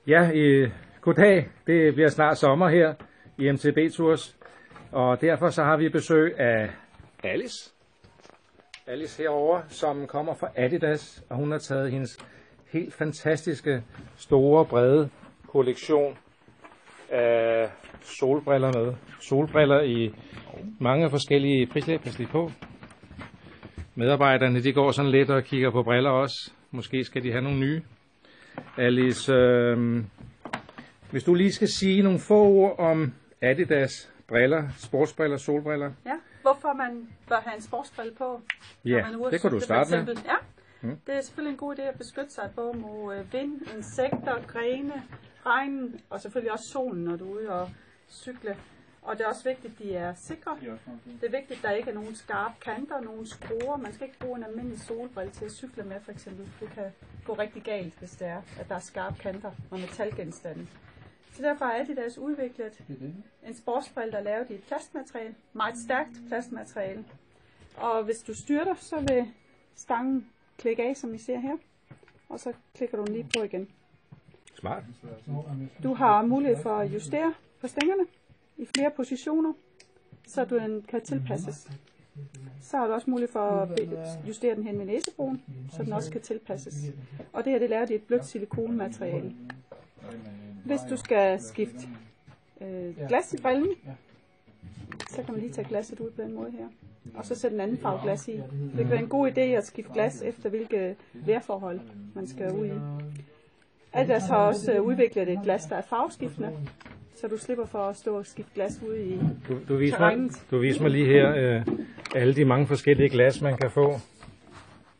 Ja, goddag. Det bliver snart sommer her i MTB Tours, og derfor så har vi besøg af Alice. Alice herovre, som kommer fra Adidas, og hun har taget hendes helt fantastiske, store, brede kollektion af solbriller med. Solbriller i mange forskellige prislag. Pas lige på. Medarbejderne, de går sådan lidt og kigger på briller også. Måske skal de have nogle nye. Alice, hvis du lige skal sige nogle få ord om Adidas briller, sportsbriller, solbriller. Ja, hvorfor man bør have en sportsbrille på. Ja, det kan du starte med. Ja, det er selvfølgelig en god idé at beskytte sig både mod vind, insekter, grene, regn og selvfølgelig også solen, når du er ude og cykle. Og det er også vigtigt, at de er sikre. Det er vigtigt, at der ikke er nogen skarpe kanter, nogen skruer. Man skal ikke bruge en almindelig solbrille til at cykle med, for eksempel. Det kan gå rigtig galt, hvis det er, at der er skarpe kanter og metalgenstande. Så derfor er Adidas udviklet en sportsbrille, der er lavet i et plastmateriale. Meget stærkt plastmateriale. Og hvis du styrter, så vil stangen klikke af, som I ser her. Og så klikker du den lige på igen. Smart. Du har mulighed for at justere på stængerne i flere positioner, så den kan tilpasses. Så har du også mulighed for at justere den hen med næsebroen, så den også kan tilpasses. Og det her det er lavet i et blødt silikonmateriale. Hvis du skal skifte glas i brillen, så kan man lige tage glasset ud på den måde her. Og så sætte en anden farve glas i. Det kan være en god idé at skifte glas efter hvilke vejrforhold man skal ud i. Adidas har også udviklet et glas, der er farveskiftende, så du slipper for at stå og skifte glas ude i terrænet. Du viser mig lige her alle de mange forskellige glas, man kan få.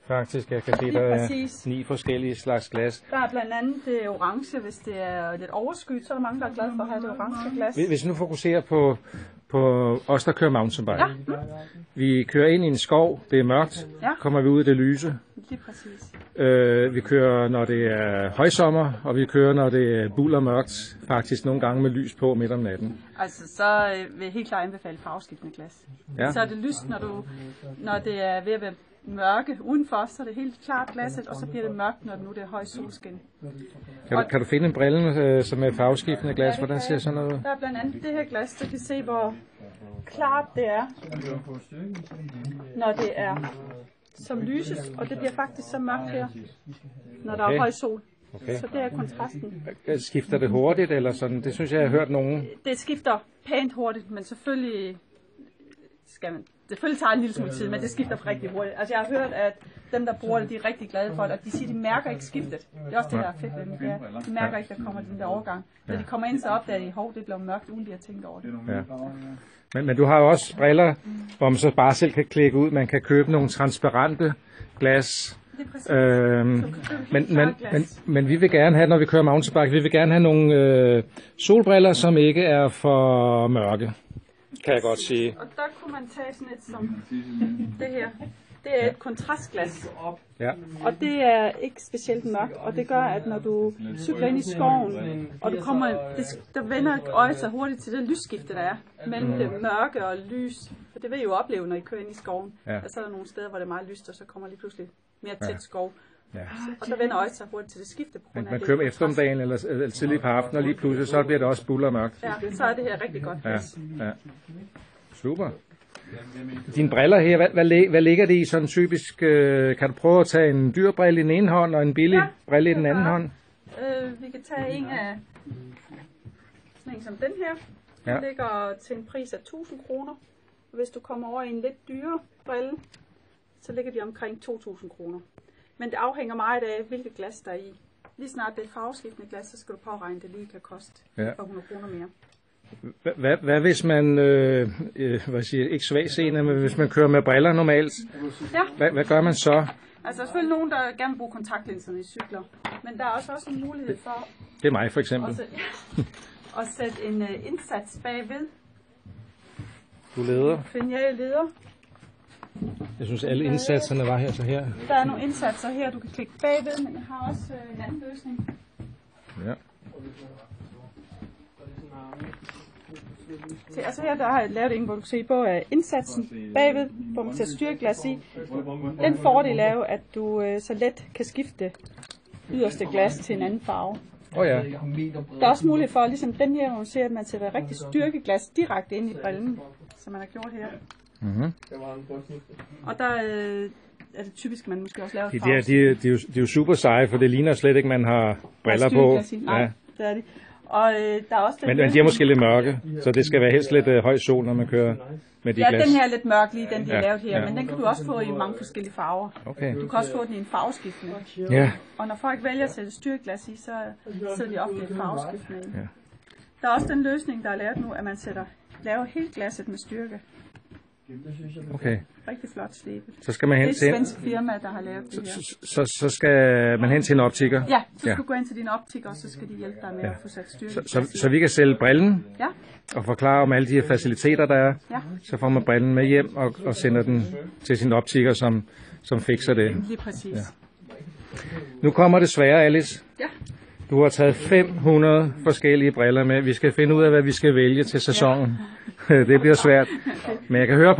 Faktisk, jeg kan se, der er 9 forskellige slags glas. Der er blandt andet det orange, hvis det er lidt overskyet, så er der mange, der er glade for at have det orange glas. Hvis vi nu fokuserer på os, der kører mountainbike. Ja. Vi kører ind i en skov, det er mørkt, kommer vi ud i det lyse. Lige præcis. Vi kører, når det er højsommer, og vi kører, når det er buldermørkt, faktisk nogle gange med lys på midt om natten. Altså, så vil jeg helt klart anbefale farveskiftende glas. Ja. Så er det lyst, når det er ved at være mørke udenfor, så er det helt klart glasset, og så bliver det mørkt, når det er høj solskin. Kan du finde en brille, som er farveskiftende glas? Hvordan ser sådan noget ud? Der er blandt andet det her glas, der kan se, hvor klart det er, når det er som lyses, og det bliver faktisk så mørkt her, når der er høj sol. Okay. Så det er kontrasten. Skifter det hurtigt, eller sådan? Det synes jeg har hørt nogen. Det skifter pænt hurtigt, men selvfølgelig tager en lille smule tid, men det skifter rigtig hurtigt. Altså jeg har hørt, at dem, der bruger det, de er rigtig glade for det, og de siger, at de mærker ikke skiftet. Det er også det, der er fedt ved det. De mærker ikke, der kommer den der overgang. Når de kommer ind, så opdager de, at det bliver mørkt, uden de har tænkt over det. Ja. Men du har jo også briller, hvor man så bare selv kan klikke ud. Man kan købe nogle transparente glas. Men vi vil gerne have, når vi kører mountainbike, vi vil gerne have nogle solbriller, som ikke er for mørke. Kan jeg godt sige. Og der kunne man tage sådan et som det her. Det er et kontrastglas. Ja. Og det er ikke specielt mørkt, og det gør, at når du cykler ind i skoven, og du kommer, der vender øjet sig hurtigt til det lysskifte, der er mellem det mørke og lys. For det vil I jo opleve, når I kører ind i skoven. Ja. Og så er der nogle steder, hvor det er meget lyst, og så kommer lige pludselig mere tæt skov. Ja. Og så vender øjet sig hurtigt til det skifte. Man kører om eftermiddagen eller tidligt på aftenen, og lige pludselig så bliver det også buldermørkt. Ja, så er det her rigtig godt. Ja. Super. Dine briller her, hvad ligger det i sådan typisk? Kan du prøve at tage en dyr brille i den ene hånd og en billig brille i den anden hånd? Vi kan tage en af sådan en som den her. Den ligger til en pris af 1000 kroner. Hvis du kommer over i en lidt dyre brille, så ligger de omkring 2000 kroner. Men det afhænger meget af, hvilket glas der er i. Lige snart det er farveskiftende glas, så skal du påregne, det lige kan koste 100 kroner mere. Hvad hvis man, ikke svagseende, men hvis man kører med briller normalt? Ja. Hvad gør man så? Altså der er selvfølgelig nogen, der gerne vil bruge kontaktlinserne i cykler, men der er også en mulighed for... Det er mig for eksempel. At sætte en indsats bagved. Du leder? Jeg leder. Jeg synes alle indsatserne var her, så her. Der er nogle indsatser her, du kan klikke bagved, men jeg har også en anden løsning. Ja. Altså her der har jeg lavet en, hvor du kan se på indsatsen bagved, hvor man kan styrkeglas i. Den fordel er jo, at du så let kan skifte yderste glas til en anden farve. Ja. Der er også mulighed for, ligesom den her, hvor man ser, at man sætter rigtig styrkeglas direkte ind i brillen, som man har gjort her. Mm-hmm. Og der er det typisk, man måske også laver et de er jo super seje, for det ligner slet ikke, man har briller på. Nej, ja. Det er de. Og der er også men de er måske lidt mørke, så det skal være helst lidt høj sol, når man kører med de glas. Ja, den her er lidt mørk lige, den de har lavet her, men den kan du også få i mange forskellige farver. Okay. Du kan også få den i en farveskiftende. Ja. Og når folk vælger at sætte styrkeglas i, så sætter de ofte et farveskiftende i. Ja. Der er også den løsning, der er lavet nu, at man laver helt glasset med styrke. Okay. Rigtig flot slebet. Så skal man hen til... Det er et svensk firma, der har lavet det her. Så skal man hen til en optiker? Ja, så skal du gå ind til din optiker, og så skal de hjælpe dig med at få sat styrke. Så vi kan sælge brillen? Ja. Og forklare om alle de her faciliteter, der er? Ja. Så får man brillen med hjem og sender den til sin optiker, som fikser det? Lige præcis. Ja. Nu kommer det svære, Alice. Ja. Du har taget 500 forskellige briller med. Vi skal finde ud af, hvad vi skal vælge til sæsonen. Ja. Det bliver svært. Men jeg kan høre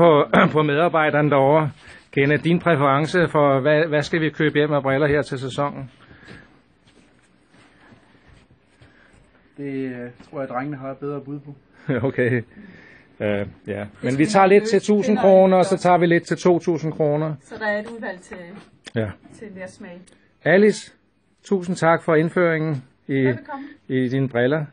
på medarbejderne derovre. Kenneth, din præference for, hvad skal vi købe hjem af briller her til sæsonen? Det tror jeg, drengene har et bedre bud på. Okay. Ja. Men vi tager lidt til 1000 kroner, og så tager vi lidt til 2000 kroner. Så der er et udvalg til hver smag. Alice, tusind tak for indføringen i dine briller.